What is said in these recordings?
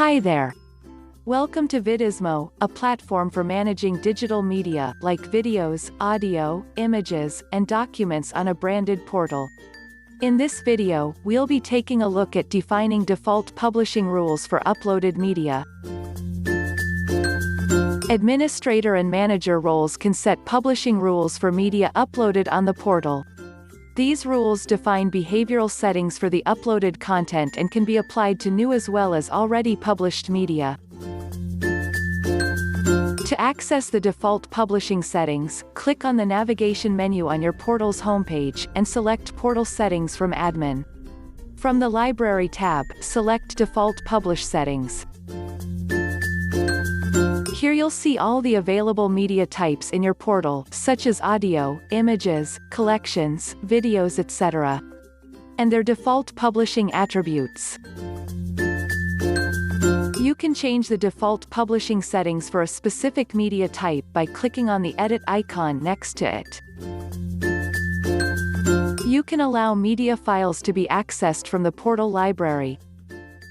Hi there. Welcome to VIDIZMO, a platform for managing digital media like videos, audio, images, and documents on a branded portal. In this video, we'll be taking a look at defining default publishing rules for uploaded media. Administrator and manager roles can set publishing rules for media uploaded on the portal. These rules define behavioral settings for the uploaded content and can be applied to new as well as already published media. To access the default publishing settings, click on the navigation menu on your portal's homepage, and select Portal Settings from Admin. From the Library tab, select Default Publish Settings. Here you'll see all the available media types in your portal, such as audio, images, collections, videos, etc., and their default publishing attributes. You can change the default publishing settings for a specific media type by clicking on the edit icon next to it. You can allow media files to be accessed from the portal library.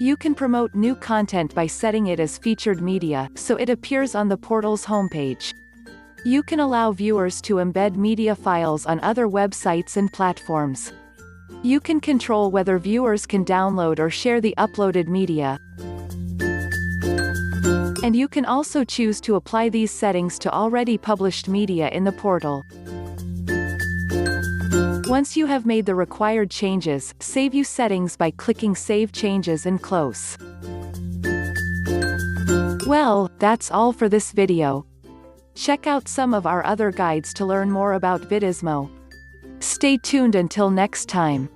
You can promote new content by setting it as featured media, so it appears on the portal's homepage. You can allow viewers to embed media files on other websites and platforms. You can control whether viewers can download or share the uploaded media. And you can also choose to apply these settings to already published media in the portal. Once you have made the required changes, save your settings by clicking Save Changes and close. Well, that's all for this video. Check out some of our other guides to learn more about VIDIZMO. Stay tuned until next time.